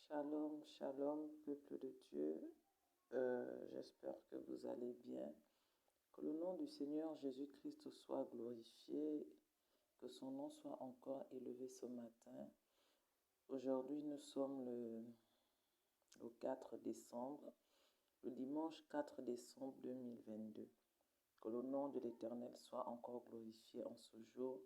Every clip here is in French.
Shalom, shalom, peuple de Dieu. J'espère que vous allez bien. Que le nom du Seigneur Jésus-Christ soit glorifié, que son nom soit encore élevé ce matin. Aujourd'hui, nous sommes le 4 décembre, le dimanche 4 décembre 2022. Que le nom de l'Éternel soit encore glorifié en ce jour.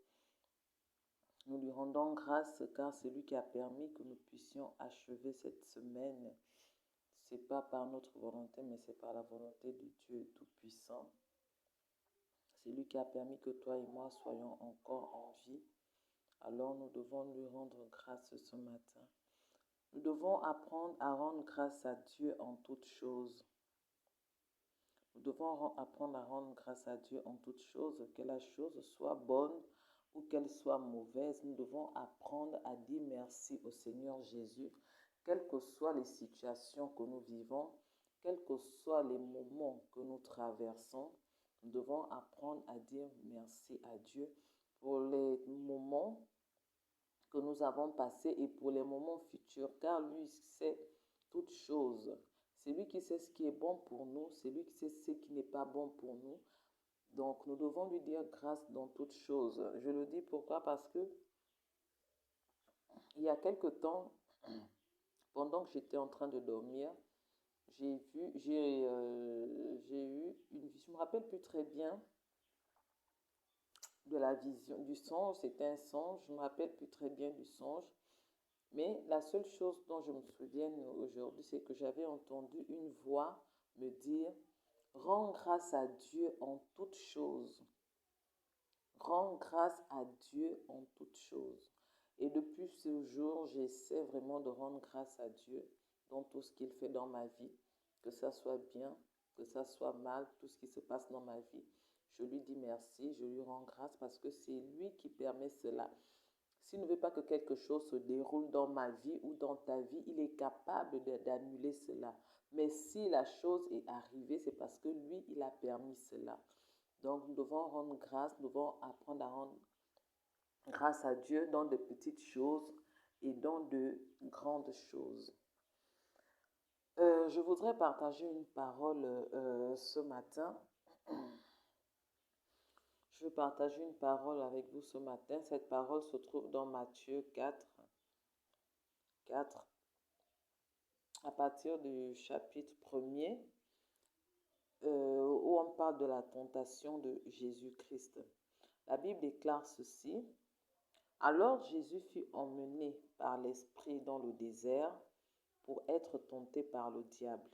Nous lui rendons grâce car c'est lui qui a permis que nous puissions achever cette semaine. Ce n'est pas par notre volonté, mais c'est par la volonté de Dieu Tout-Puissant. C'est lui qui a permis que toi et moi soyons encore en vie. Alors nous devons lui rendre grâce ce matin. Nous devons apprendre à rendre grâce à Dieu en toutes choses. Nous devons apprendre à rendre grâce à Dieu en toutes choses, que la chose soit bonne ou qu'elle soit mauvaise. Nous devons apprendre à dire merci au Seigneur Jésus, quelles que soient les situations que nous vivons, quels que soient les moments que nous traversons. Nous devons apprendre à dire merci à Dieu pour les moments que nous avons passés et pour les moments futurs, car lui sait toutes choses. C'est lui qui sait ce qui est bon pour nous, c'est lui qui sait ce qui n'est pas bon pour nous. Donc, nous devons lui dire grâce dans toutes choses. Je le dis pourquoi? Parce que il y a quelque temps, pendant que j'étais en train de dormir, j'ai eu une vision. Je ne me rappelle plus très bien de la vision, du songe. C'était un songe. Je ne me rappelle plus très bien du songe. Mais la seule chose dont je me souviens aujourd'hui, c'est que j'avais entendu une voix me dire « Rends grâce à Dieu en toutes choses. Rends grâce à Dieu en toutes choses. » Et depuis ce jour, j'essaie vraiment de rendre grâce à Dieu dans tout ce qu'il fait dans ma vie, que ça soit bien, que ça soit mal, tout ce qui se passe dans ma vie. Je lui dis merci, je lui rends grâce parce que c'est lui qui permet cela. S'il ne veut pas que quelque chose se déroule dans ma vie ou dans ta vie, il est capable d'annuler cela. Mais si la chose est arrivée, c'est parce que lui, il a permis cela. Donc, nous devons rendre grâce, nous devons apprendre à rendre grâce à Dieu dans de petites choses et dans de grandes choses. Je voudrais partager une parole ce matin. Je veux partager une parole avec vous ce matin. Cette parole se trouve dans Matthieu 4, à partir du chapitre 1er, où on parle de la tentation de Jésus-Christ. La Bible déclare ceci. Alors Jésus fut emmené par l'Esprit dans le désert pour être tenté par le diable.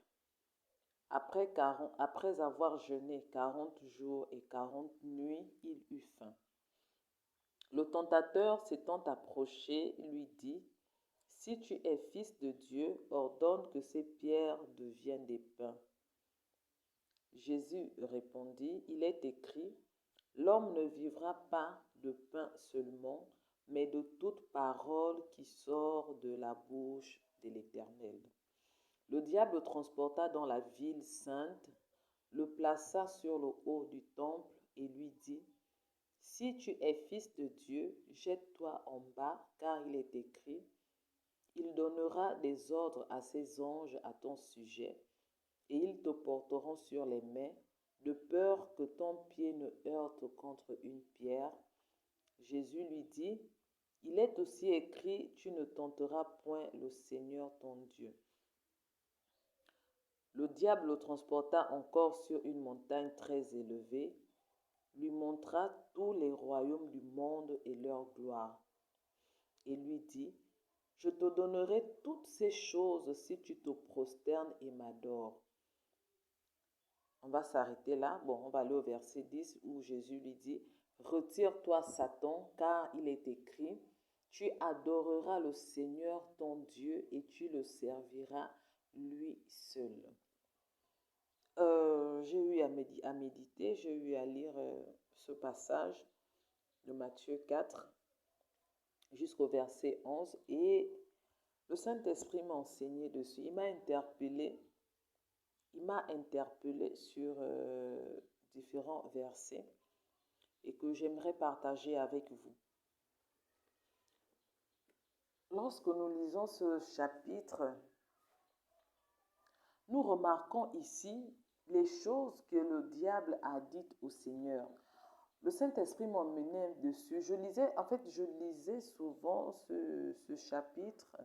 Après avoir jeûné 40 jours et 40 nuits, il eut faim. Le tentateur s'étant approché, lui dit, « Si tu es fils de Dieu, ordonne que ces pierres deviennent des pains. » Jésus répondit, « Il est écrit, l'homme ne vivra pas de pain seulement, mais de toute parole qui sort de la bouche de l'Éternel. » Le diable le transporta dans la ville sainte, le plaça sur le haut du temple et lui dit, « Si tu es fils de Dieu, jette-toi en bas, car il est écrit, il donnera des ordres à ses anges à ton sujet, et ils te porteront sur les mains, de peur que ton pied ne heurte contre une pierre. » Jésus lui dit, « Il est aussi écrit, tu ne tenteras point le Seigneur ton Dieu. » Le diable le transporta encore sur une montagne très élevée, lui montra tous les royaumes du monde et leur gloire, et lui dit, « Je te donnerai toutes ces choses si tu te prosternes et m'adores. » On va s'arrêter là. Bon, on va aller au verset 10 où Jésus lui dit, « Retire-toi Satan, car il est écrit, tu adoreras le Seigneur ton Dieu et tu le serviras lui seul. » J'ai eu à méditer, j'ai eu à lire ce passage de Matthieu 4 jusqu'au verset 11 et le Saint-Esprit m'a enseigné dessus. Il m'a interpellé sur différents versets et que j'aimerais partager avec vous. lorsque nous lisons ce chapitre, nous remarquons ici les choses que le diable a dites au Seigneur. Le Saint-Esprit m'emmenait dessus. Je lisais souvent ce chapitre.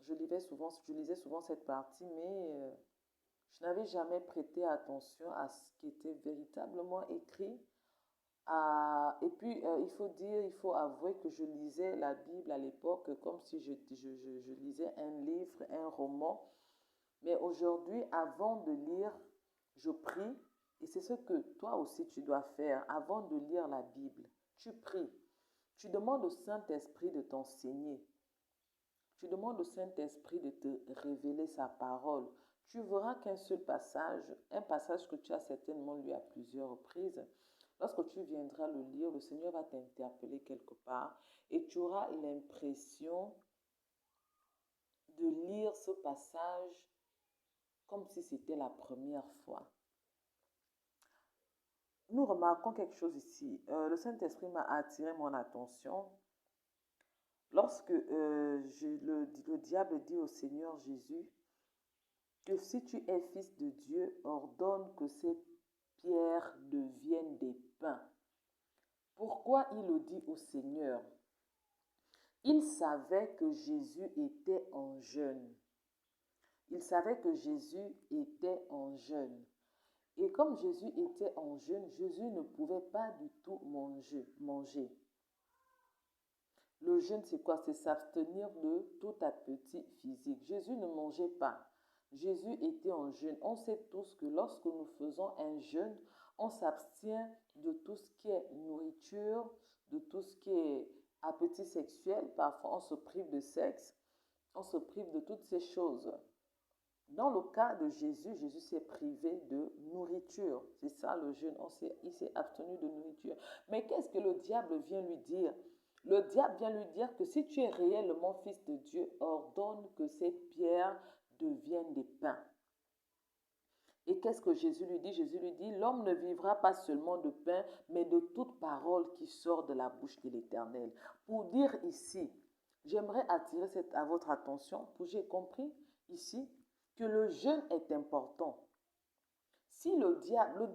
Je lisais souvent cette partie, mais je n'avais jamais prêté attention à ce qui était véritablement écrit. Et puis, il faut avouer que je lisais la Bible à l'époque comme si je lisais un livre, un roman. Mais aujourd'hui, avant de lire, je prie. Et c'est ce que toi aussi tu dois faire. Avant de lire la Bible, tu pries. Tu demandes au Saint-Esprit de t'enseigner. Tu demandes au Saint-Esprit de te révéler sa parole. Tu verras qu'un seul passage, un passage que tu as certainement lu à plusieurs reprises, lorsque tu viendras le lire, le Seigneur va t'interpeller quelque part et tu auras l'impression de lire ce passage comme si c'était la première fois. Nous remarquons quelque chose ici. Le Saint-Esprit m'a attiré mon attention lorsque le diable dit au Seigneur Jésus que si tu es fils de Dieu, ordonne que ces pierres deviennent des pains. Pourquoi il le dit au Seigneur? Il savait que Jésus était en jeûne. Il savait que Jésus était en jeûne. Et comme Jésus était en jeûne, Jésus ne pouvait pas du tout manger. Le jeûne, c'est quoi? C'est s'abstenir de tout appétit physique. Jésus ne mangeait pas. Jésus était en jeûne. On sait tous que lorsque nous faisons un jeûne, on s'abstient de tout ce qui est nourriture, de tout ce qui est appétit sexuel. Parfois, on se prive de sexe, on se prive de toutes ces choses. Dans le cas de Jésus, Jésus s'est privé de nourriture. C'est ça le jeûne. Il s'est abstenu de nourriture. Mais qu'est-ce que le diable vient lui dire? Le diable vient lui dire que si tu es réellement fils de Dieu, ordonne que ces pierres deviennent des pains. Et qu'est-ce que Jésus lui dit? Jésus lui dit, l'homme ne vivra pas seulement de pain, mais de toute parole qui sort de la bouche de l'Éternel. Pour dire ici, j'aimerais attirer à votre attention, pour j'ai compris ici, que le jeûne est important. Si le diable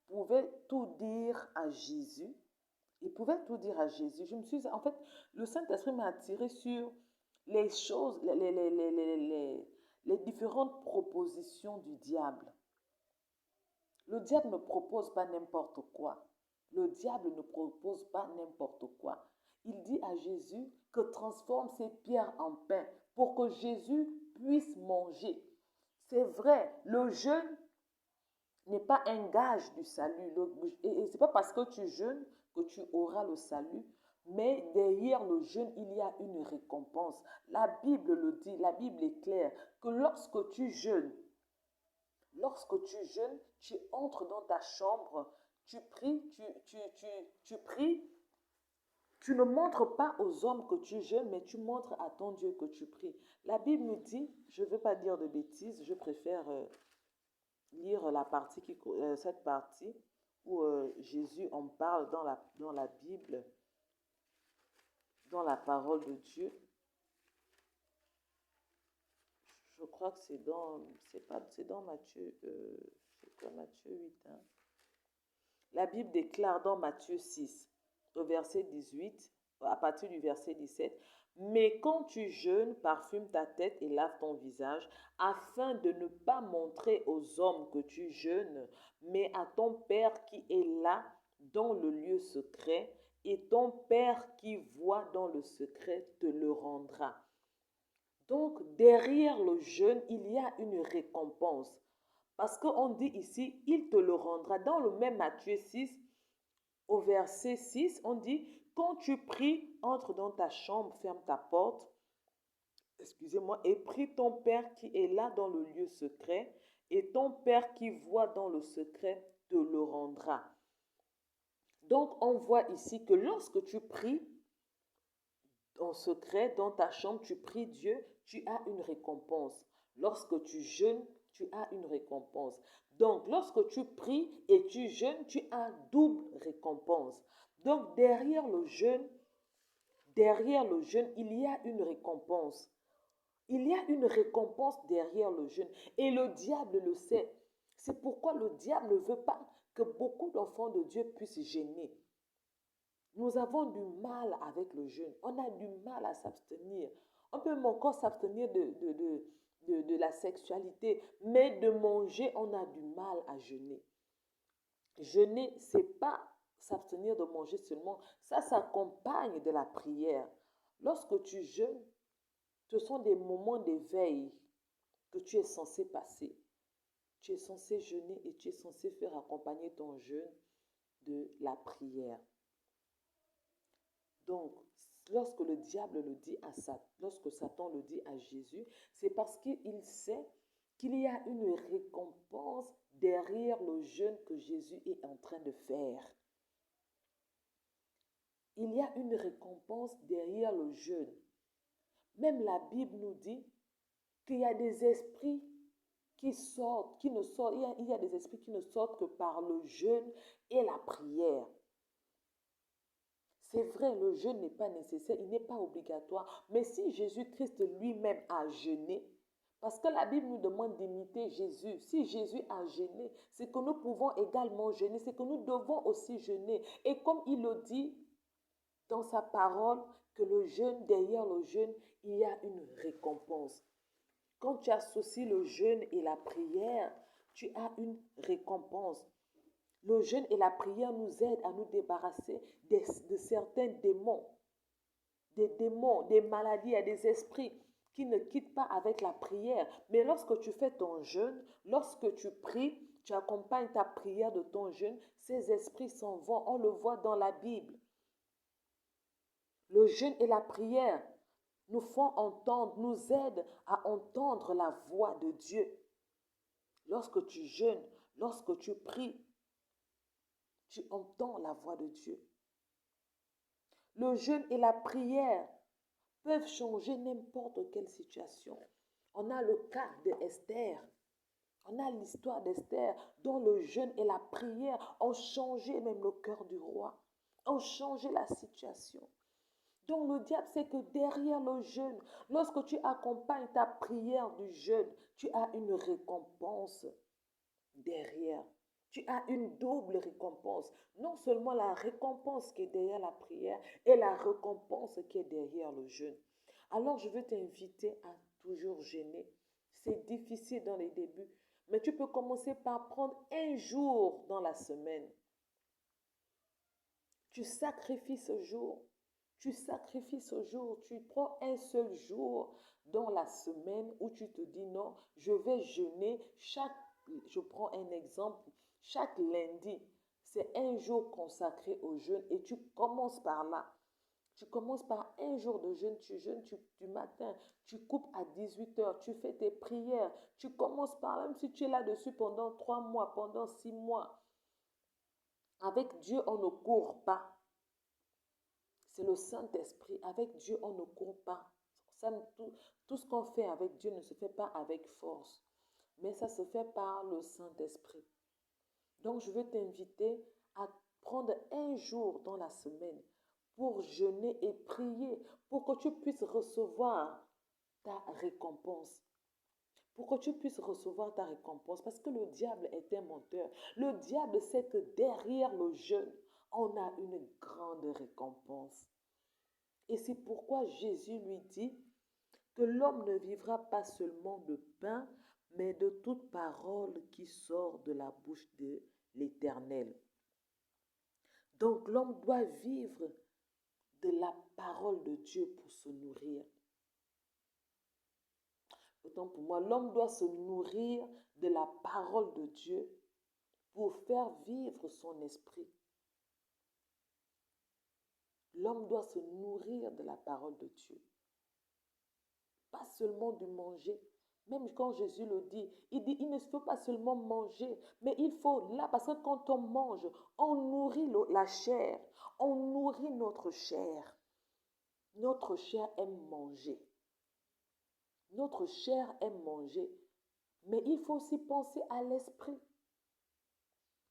pouvait tout dire à Jésus, il pouvait tout dire à Jésus. En fait, le Saint-Esprit m'a attiré sur les choses, les différentes propositions du diable. Le diable ne propose pas n'importe quoi. Le diable ne propose pas n'importe quoi. Il dit à Jésus que transforme ces pierres en pain pour que Jésus puisse manger. C'est vrai, le jeûne n'est pas un gage du salut. Et ce n'est pas parce que tu jeûnes que tu auras le salut, mais derrière le jeûne, il y a une récompense. La Bible le dit, la Bible est claire, que lorsque tu jeûnes, tu entres dans ta chambre, tu pries, tu pries, tu ne montres pas aux hommes que tu jeûnes, mais tu montres à ton Dieu que tu pries. La Bible nous dit, je ne veux pas dire de bêtises, je préfère lire cette partie où Jésus en parle dans la Bible, dans la parole de Dieu. Je crois que c'est dans Matthieu, c'est quoi Matthieu 8, hein? La Bible déclare dans Matthieu 6, au verset 18, à partir du verset 17, mais quand tu jeûnes, parfume ta tête et lave ton visage, afin de ne pas montrer aux hommes que tu jeûnes, mais à ton Père qui est là dans le lieu secret, et ton Père qui voit dans le secret te le rendra. Donc, derrière le jeûne, il y a une récompense. Parce qu'on dit ici, il te le rendra. Dans le même Matthieu 6, au verset 6, on dit, quand tu pries, entre dans ta chambre, ferme ta porte, et prie ton Père qui est là dans le lieu secret, et ton Père qui voit dans le secret te le rendra. Donc, on voit ici que lorsque tu pries en secret, dans ta chambre, tu pries Dieu, tu as une récompense. Lorsque tu jeûnes, tu as une récompense. Donc, lorsque tu pries et tu jeûnes, tu as double récompense. Donc, derrière le jeûne, derrière le jeûne, il y a une récompense. Il y a une récompense derrière le jeûne. Et le diable le sait. C'est pourquoi le diable ne veut pas que beaucoup d'enfants de Dieu puissent jeûner. Nous avons du mal avec le jeûne. On a du mal à s'abstenir. On peut encore s'abstenir de la sexualité, mais de manger, on a du mal à jeûner. Jeûner, ce n'est pas s'abstenir de manger seulement. Ça s'accompagne de la prière. Lorsque tu jeûnes, ce sont des moments d'éveil que tu es censé passer. Tu es censé jeûner et tu es censé faire accompagner ton jeûne de la prière. Donc, lorsque le diable le dit à Satan, lorsque Satan le dit à Jésus, c'est parce qu'il sait qu'il y a une récompense derrière le jeûne que Jésus est en train de faire. Il y a une récompense derrière le jeûne. Même la Bible nous dit qu'il y a des esprits qui sortent, qui ne sortent, il y a des esprits qui ne sortent que par le jeûne et la prière. C'est vrai, le jeûne n'est pas nécessaire, il n'est pas obligatoire. Mais si Jésus-Christ lui-même a jeûné, parce que la Bible nous demande d'imiter Jésus. Si Jésus a jeûné, c'est que nous pouvons également jeûner, c'est que nous devons aussi jeûner. Et comme il le dit dans sa parole, que le jeûne, derrière le jeûne, il y a une récompense. Quand tu associes le jeûne et la prière, tu as une récompense. Le jeûne et la prière nous aident à nous débarrasser de certains démons. Des démons, des maladies, à des esprits qui ne quittent pas avec la prière. Mais lorsque tu fais ton jeûne, lorsque tu pries, tu accompagnes ta prière de ton jeûne, ces esprits s'en vont. On le voit dans la Bible. Le jeûne et la prière nous font entendre, nous aident à entendre la voix de Dieu. Lorsque tu jeûnes, lorsque tu pries, tu entends la voix de Dieu. Le jeûne et la prière peuvent changer n'importe quelle situation. On a le cas d'Esther. On a l'histoire d'Esther dont le jeûne et la prière ont changé même le cœur du roi, ont changé la situation. Donc le diable sait que derrière le jeûne, lorsque tu accompagnes ta prière du jeûne, tu as une récompense derrière. Tu as une double récompense. Non seulement la récompense qui est derrière la prière et la récompense qui est derrière le jeûne. Alors je veux t'inviter à toujours jeûner. C'est difficile dans les débuts, mais tu peux commencer par prendre un jour dans la semaine. Tu sacrifies ce jour. Tu sacrifies ce jour. Tu prends un seul jour dans la semaine où tu te dis non, je vais jeûner je prends un exemple, chaque lundi, c'est un jour consacré au jeûne et tu commences par là. Tu commences par un jour de jeûne, tu jeûnes du matin, tu coupes à 18 heures, tu fais tes prières, tu commences par là, même si tu es là-dessus pendant 3 mois, pendant 6 mois. Avec Dieu, on ne court pas. C'est le Saint-Esprit. Avec Dieu, on ne court pas. Tout ce qu'on fait avec Dieu ne se fait pas avec force, mais ça se fait par le Saint-Esprit. Donc, je veux t'inviter à prendre un jour dans la semaine pour jeûner et prier, pour que tu puisses recevoir ta récompense. Pour que tu puisses recevoir ta récompense, parce que le diable est un menteur. Le diable sait que derrière le jeûne, on a une grande récompense. Et c'est pourquoi Jésus lui dit que l'homme ne vivra pas seulement de pain, mais de toute parole qui sort de la bouche de l'Éternel. Donc l'homme doit vivre de la parole de Dieu pour se nourrir. Autant pour moi, l'homme doit se nourrir de la parole de Dieu pour faire vivre son esprit. L'homme doit se nourrir de la parole de Dieu. Pas seulement de manger. Même quand Jésus le dit, il ne faut pas seulement manger, mais il faut là, parce que quand on mange, on nourrit la chair, on nourrit notre chair. Notre chair aime manger. Notre chair aime manger. Mais il faut aussi penser à l'esprit.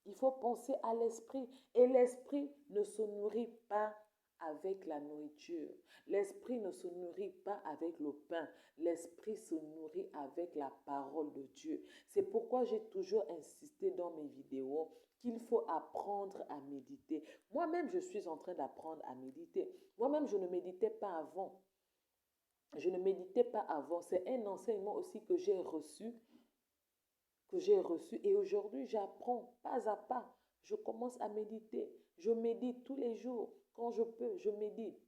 Il faut penser à l'esprit. Et l'esprit ne se nourrit pas avec la nourriture. L'esprit ne se nourrit pas avec le pain. L'esprit se nourrit avec la parole de Dieu. C'est pourquoi j'ai toujours insisté dans mes vidéos qu'il faut apprendre à méditer. Moi-même, je suis en train d'apprendre à méditer. Moi-même, je ne méditais pas avant. Je ne méditais pas avant. C'est un enseignement aussi que j'ai reçu. Et aujourd'hui, j'apprends pas à pas. Je commence à méditer. Je médite tous les jours. Quand je peux, je médite.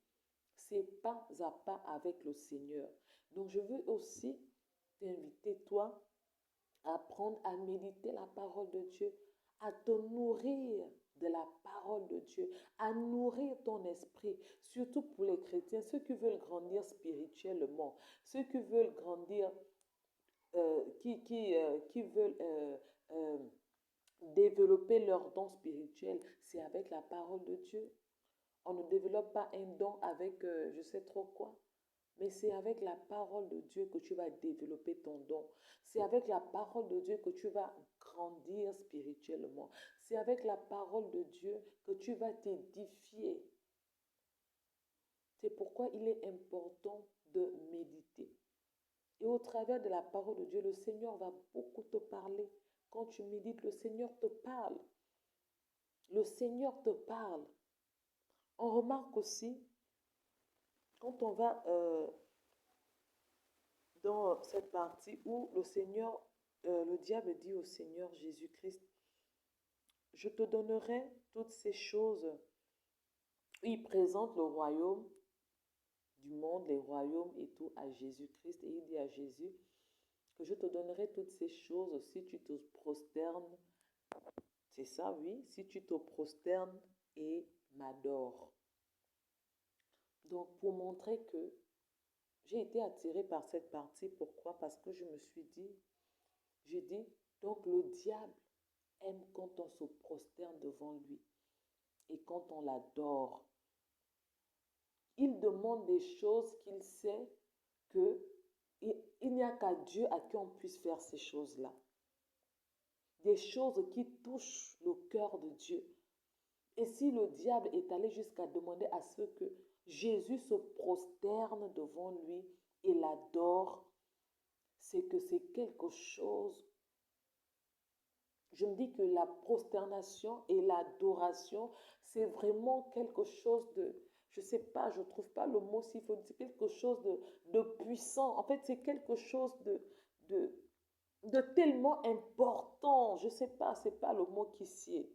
C'est pas à pas avec le Seigneur. Donc, je veux aussi t'inviter, toi, à apprendre à méditer la parole de Dieu, à te nourrir de la parole de Dieu, à nourrir ton esprit, surtout pour les chrétiens, ceux qui veulent grandir spirituellement, ceux qui veulent grandir, qui veulent développer leur don spirituel, c'est avec la parole de Dieu. On ne développe pas un don avec je sais trop quoi. Mais c'est avec la parole de Dieu que tu vas développer ton don. C'est avec la parole de Dieu que tu vas grandir spirituellement. C'est avec la parole de Dieu que tu vas t'édifier. C'est pourquoi il est important de méditer. Et au travers de la parole de Dieu, le Seigneur va beaucoup te parler. Quand tu médites, le Seigneur te parle. Le Seigneur te parle. On remarque aussi, quand on va dans cette partie où le Seigneur, le diable dit au Seigneur Jésus-Christ, je te donnerai toutes ces choses. Il présente le royaume du monde, les royaumes et tout à Jésus-Christ. Et il dit à Jésus que je te donnerai toutes ces choses si tu te prosternes. C'est ça, oui, si tu te prosternes et m'adores. Donc, pour montrer que j'ai été attirée par cette partie. Pourquoi? Parce que je me suis dit, j'ai dit, donc le diable aime quand on se prosterne devant lui et quand on l'adore. Il demande des choses qu'il sait qu'il n'y a qu'à Dieu à qui on puisse faire ces choses-là. Des choses qui touchent le cœur de Dieu. Et si le diable est allé jusqu'à demander à ce que Jésus se prosterne devant lui et l'adore, c'est que c'est quelque chose. Je me dis que la prosternation et l'adoration, c'est vraiment quelque chose de, je ne sais pas, je ne trouve pas le mot s'il faut dire, quelque chose de puissant. En fait, c'est quelque chose de tellement important. Je ne sais pas, ce n'est pas le mot qui sied.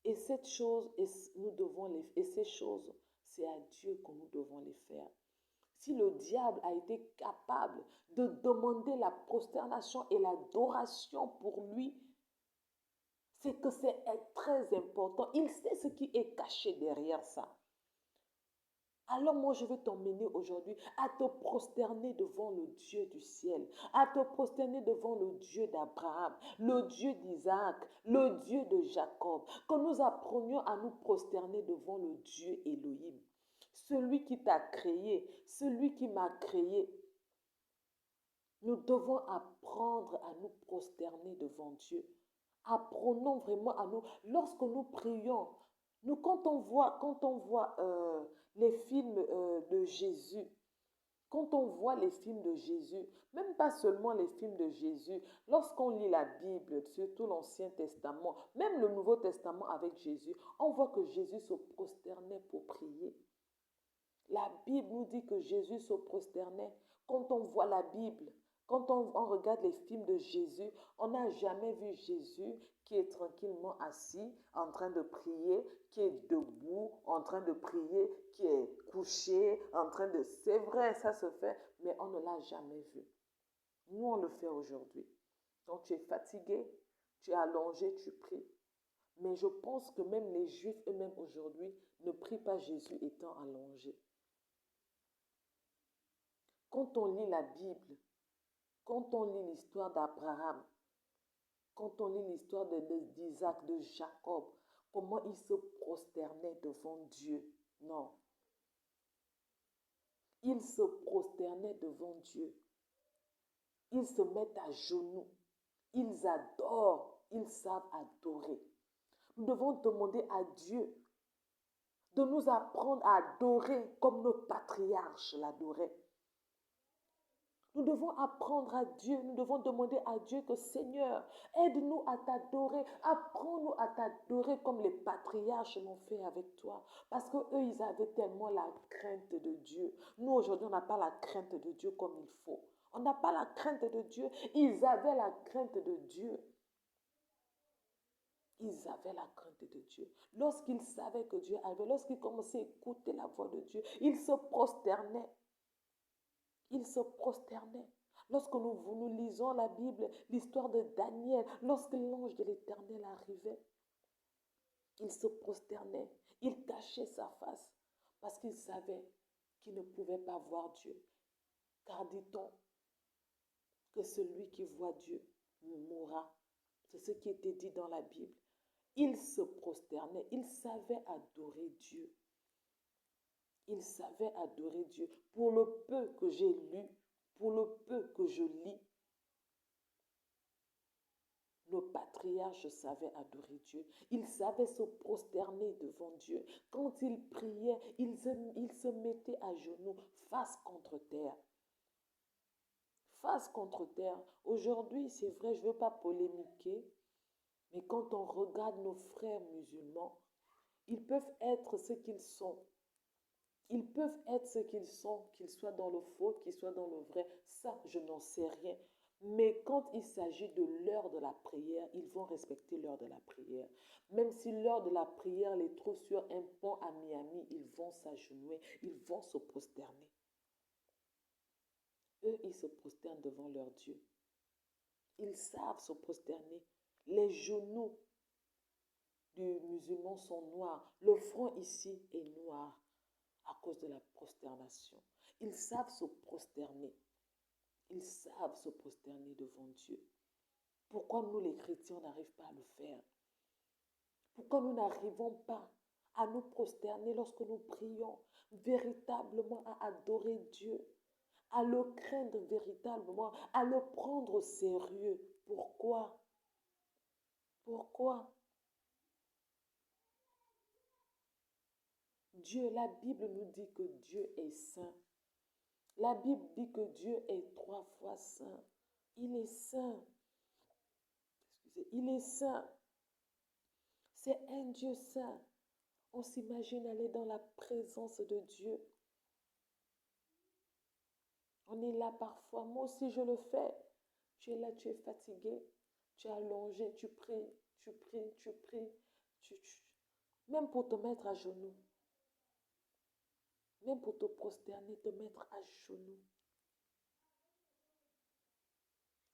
Et cette chose, et ces choses, c'est à Dieu que nous devons les faire. Si le diable a été capable de demander la prosternation et l'adoration pour lui, c'est que c'est très important. Il sait ce qui est caché derrière ça. Alors moi, je veux t'emmener aujourd'hui à te prosterner devant le Dieu du ciel, à te prosterner devant le Dieu d'Abraham, le Dieu d'Isaac, le Dieu de Jacob, que nous apprenions à nous prosterner devant le Dieu Elohim, celui qui t'a créé, celui qui m'a créé. Nous devons apprendre à nous prosterner devant Dieu. Apprenons vraiment à nous, lorsque nous prions, nous quand on voit les films de Jésus, quand on voit les films de Jésus, même pas seulement les films de Jésus, lorsqu'on lit la Bible, surtout l'Ancien Testament, même le Nouveau Testament avec Jésus, on voit que Jésus se prosternait pour prier. La Bible nous dit que Jésus se prosternait. Quand on voit la Bible, quand on regarde les films de Jésus, on n'a jamais vu Jésus qui est tranquillement assis, en train de prier, qui est debout, en train de prier, qui est couché, en train de... C'est vrai, ça se fait, mais on ne l'a jamais vu. Nous, on le fait aujourd'hui. Donc, tu es fatigué, tu es allongé, tu pries. Mais je pense que même les Juifs eux-mêmes aujourd'hui ne prient pas Jésus étant allongé. Quand on lit la Bible, quand on lit l'histoire d'Abraham, quand on lit l'histoire d'Isaac, de Jacob, comment ils se prosternaient devant Dieu. Non. Ils se prosternaient devant Dieu. Ils se mettent à genoux. Ils adorent. Ils savent adorer. Nous devons demander à Dieu de nous apprendre à adorer comme nos patriarches l'adoraient. Nous devons apprendre à Dieu, nous devons demander à Dieu que Seigneur, aide-nous à t'adorer, apprends-nous à t'adorer comme les patriarches l'ont fait avec toi. Parce qu'eux, ils avaient tellement la crainte de Dieu. Nous, aujourd'hui, on n'a pas la crainte de Dieu comme il faut. On n'a pas la crainte de Dieu. Ils avaient la crainte de Dieu. Ils avaient la crainte de Dieu. Lorsqu'ils savaient que Dieu avait, lorsqu'ils commençaient à écouter la voix de Dieu, ils se prosternaient. Ils se prosternaient. Lorsque nous lisons la Bible, l'histoire de Daniel, lorsque l'ange de l'Éternel arrivait, il se prosternait, il cachait sa face parce qu'il savait qu'il ne pouvait pas voir Dieu. Car dit-on que celui qui voit Dieu mourra. C'est ce qui était dit dans la Bible. Il se prosternait, il savait adorer Dieu. Il savait adorer Dieu. Pour le peu que j'ai lu, pour le peu que je lis, nos patriarches savaient adorer Dieu. Ils savaient se prosterner devant Dieu. Quand ils priaient, ils se mettaient à genoux, face contre terre. Face contre terre. Aujourd'hui, c'est vrai, je ne veux pas polémiquer, mais quand on regarde nos frères musulmans, ils peuvent être ce qu'ils sont. Ils peuvent être ce qu'ils sont, qu'ils soient dans le faux, qu'ils soient dans le vrai. Ça, je n'en sais rien. Mais quand il s'agit de l'heure de la prière, ils vont respecter l'heure de la prière. Même si l'heure de la prière les trouve sur un pont à Miami, ils vont s'agenouiller, ils vont se prosterner. Eux, ils se prosternent devant leur Dieu. Ils savent se prosterner. Les genoux du musulman sont noirs. Le front ici est noir à cause de la prosternation. Ils savent se prosterner. Ils savent se prosterner devant Dieu. Pourquoi nous, les chrétiens, n'arrivons pas à le faire? Pourquoi nous n'arrivons pas à nous prosterner lorsque nous prions, véritablement à adorer Dieu, à le craindre véritablement, à le prendre au sérieux? Pourquoi? Pourquoi? Dieu, la Bible nous dit que Dieu est saint. La Bible dit que Dieu est 3 fois saint. Il est saint. Excusez, il est saint. C'est un Dieu saint. On s'imagine aller dans la présence de Dieu. On est là parfois. Moi aussi, je le fais. Tu es là, tu es fatigué. Tu es allongé, tu pries, tu pries, tu pries. Même pour te mettre à genoux. Même pour te prosterner, te mettre à genoux.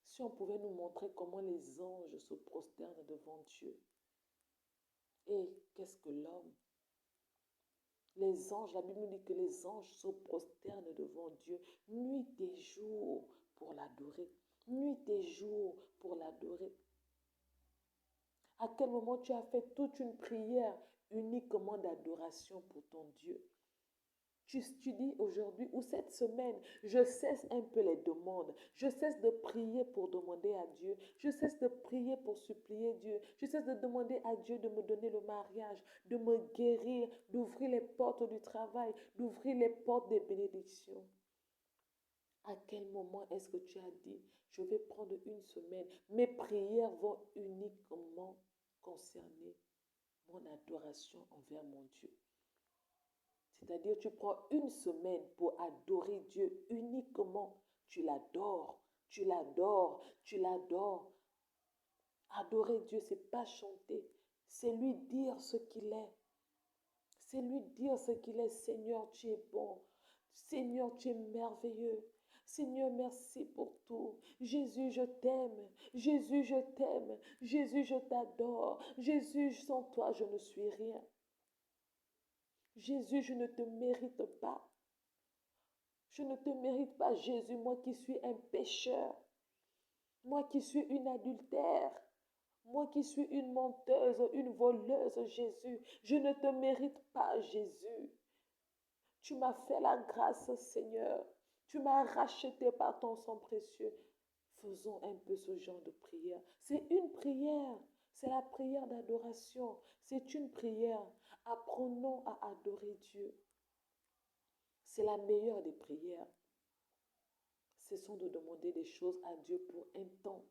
Si on pouvait nous montrer comment les anges se prosternent devant Dieu. Et qu'est-ce que l'homme? Les anges, la Bible nous dit que les anges se prosternent devant Dieu nuit et jour pour l'adorer. Nuit et jour pour l'adorer. À quel moment tu as fait toute une prière uniquement d'adoration pour ton Dieu? Tu dis aujourd'hui ou cette semaine, je cesse un peu les demandes. Je cesse de prier pour demander à Dieu. Je cesse de prier pour supplier Dieu. Je cesse de demander à Dieu de me donner le mariage, de me guérir, d'ouvrir les portes du travail, d'ouvrir les portes des bénédictions. À quel moment est-ce que tu as dit, je vais prendre une semaine, mes prières vont uniquement concerner mon adoration envers mon Dieu? C'est-à-dire, tu prends une semaine pour adorer Dieu uniquement. Tu l'adores, tu l'adores, tu l'adores. Adorer Dieu, c'est pas chanter. C'est lui dire ce qu'il est. C'est lui dire ce qu'il est. Seigneur, tu es bon. Seigneur, tu es merveilleux. Seigneur, merci pour tout. Jésus, je t'aime. Jésus, je t'aime. Jésus, je t'adore. Jésus, sans toi, je ne suis rien. Jésus, je ne te mérite pas. Je ne te mérite pas, Jésus, moi qui suis un pécheur. Moi qui suis une adultère. Moi qui suis une menteuse, une voleuse, Jésus. Je ne te mérite pas, Jésus. Tu m'as fait la grâce, Seigneur. Tu m'as racheté par ton sang précieux. Faisons un peu ce genre de prière. C'est une prière. C'est la prière d'adoration. C'est une prière. Apprenons à adorer Dieu. C'est la meilleure des prières. Cessons de demander des choses à Dieu pour un temps.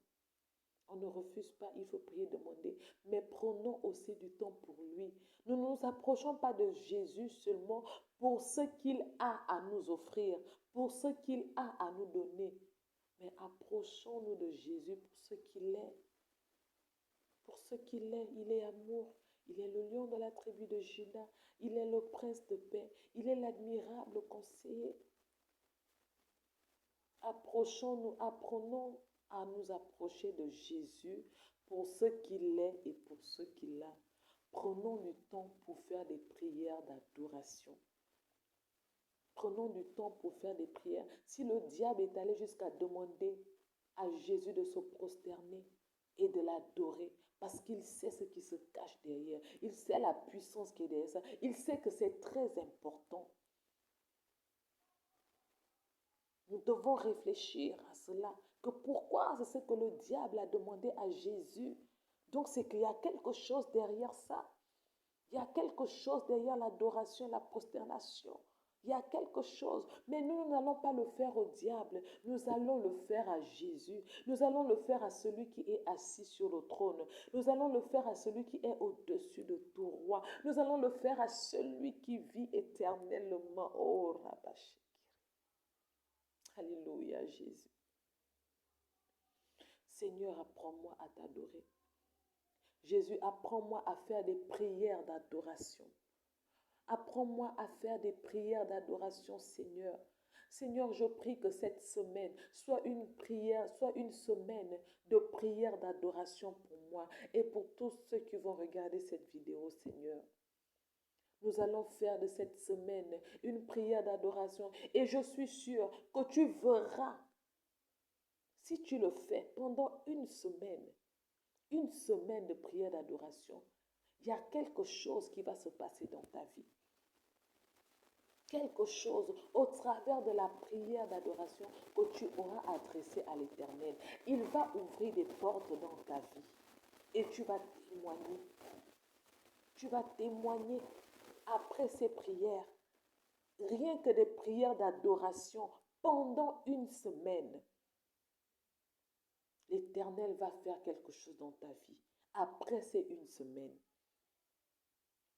On ne refuse pas, il faut prier, demander. Mais prenons aussi du temps pour lui. Nous ne nous approchons pas de Jésus seulement pour ce qu'il a à nous offrir, pour ce qu'il a à nous donner. Mais approchons-nous de Jésus pour ce qu'il est. Pour ce qu'il est, il est amour. Il est le lion de la tribu de Juda. Il est le prince de paix. Il est l'admirable conseiller. Approchons-nous, apprenons à nous approcher de Jésus pour ce qu'il est et pour ce qu'il a. Prenons du temps pour faire des prières d'adoration. Prenons du temps pour faire des prières. Si le diable est allé jusqu'à demander à Jésus de se prosterner et de l'adorer, parce qu'il sait ce qui se cache derrière, il sait la puissance qui est derrière ça, il sait que c'est très important. Nous devons réfléchir à cela, que pourquoi c'est ce que le diable a demandé à Jésus. Donc c'est qu'il y a quelque chose derrière ça. Il y a quelque chose derrière l'adoration, la prosternation. Il y a quelque chose. Mais nous n'allons pas le faire au diable. Nous allons le faire à Jésus. Nous allons le faire à celui qui est assis sur le trône. Nous allons le faire à celui qui est au-dessus de tout roi. Nous allons le faire à celui qui vit éternellement. Oh, Rabashi. Alléluia, Jésus. Seigneur, apprends-moi à t'adorer. Jésus, apprends-moi à faire des prières d'adoration. Apprends-moi à faire des prières d'adoration, Seigneur. Seigneur, je prie que cette semaine soit une prière, soit une semaine de prière d'adoration pour moi et pour tous ceux qui vont regarder cette vidéo, Seigneur. Nous allons faire de cette semaine une prière d'adoration et je suis sûre que tu verras, si tu le fais pendant une semaine de prière d'adoration, il y a quelque chose qui va se passer dans ta vie. Quelque chose au travers de la prière d'adoration que tu auras adressée à l'Éternel. Il va ouvrir des portes dans ta vie et tu vas témoigner. Tu vas témoigner après ces prières. Rien que des prières d'adoration pendant une semaine. L'Éternel va faire quelque chose dans ta vie après ces une semaine.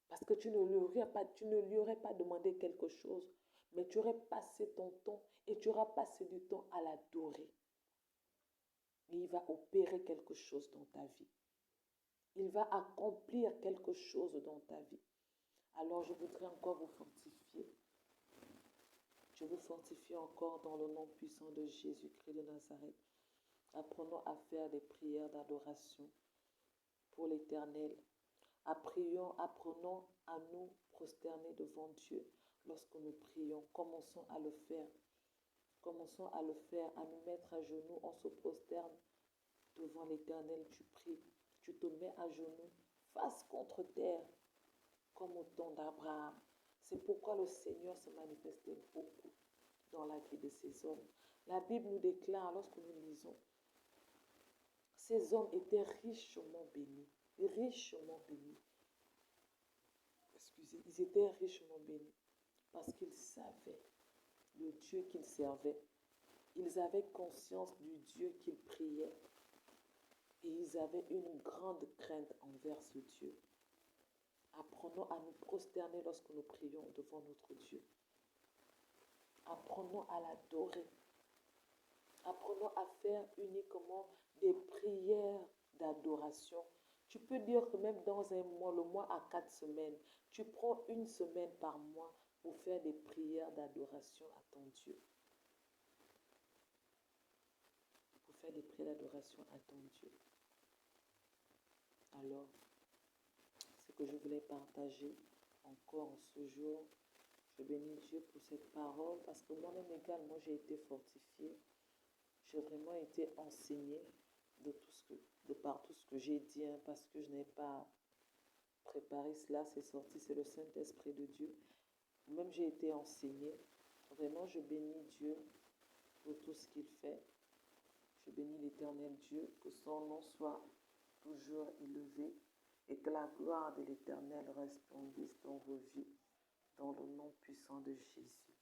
Parce que tu ne lui aurais pas demandé quelque chose, mais tu aurais passé ton temps et tu auras passé du temps à l'adorer. Et il va opérer quelque chose dans ta vie. Il va accomplir quelque chose dans ta vie. Alors je voudrais encore vous fortifier. Je veux fortifier encore dans le nom puissant de Jésus-Christ de Nazareth. Apprenons à faire des prières d'adoration pour l'Éternel. Apprenons à nous prosterner devant Dieu lorsque nous prions. Commençons à le faire. Commençons à le faire, à nous mettre à genoux. On se prosterne devant l'Éternel. Tu pries, tu te mets à genoux, face contre terre, comme au temps d'Abraham. C'est pourquoi le Seigneur se manifestait beaucoup dans la vie de ces hommes. La Bible nous déclare, lorsque nous lisons, ces hommes étaient richement bénis. Richement bénis. Excusez, ils étaient richement bénis parce qu'ils savaient le Dieu qu'ils servaient. Ils avaient conscience du Dieu qu'ils priaient et ils avaient une grande crainte envers ce Dieu. Apprenons à nous prosterner lorsque nous prions devant notre Dieu. Apprenons à l'adorer. Apprenons à faire uniquement des prières d'adoration. Tu peux dire que même dans un mois, le mois a 4 semaines, tu prends une semaine par mois pour faire des prières d'adoration à ton Dieu. Pour faire des prières d'adoration à ton Dieu. Alors, ce que je voulais partager encore en ce jour, je bénis Dieu pour cette parole parce que moi-même également j'ai été fortifiée. J'ai vraiment été enseignée de par tout ce que j'ai dit, hein, parce que je n'ai pas préparé cela, c'est sorti, c'est le Saint-Esprit de Dieu. Même j'ai été enseignée. Vraiment, je bénis Dieu pour tout ce qu'il fait. Je bénis l'Éternel Dieu, que son nom soit toujours élevé et que la gloire de l'Éternel resplendisse dans vos vies, dans le nom puissant de Jésus.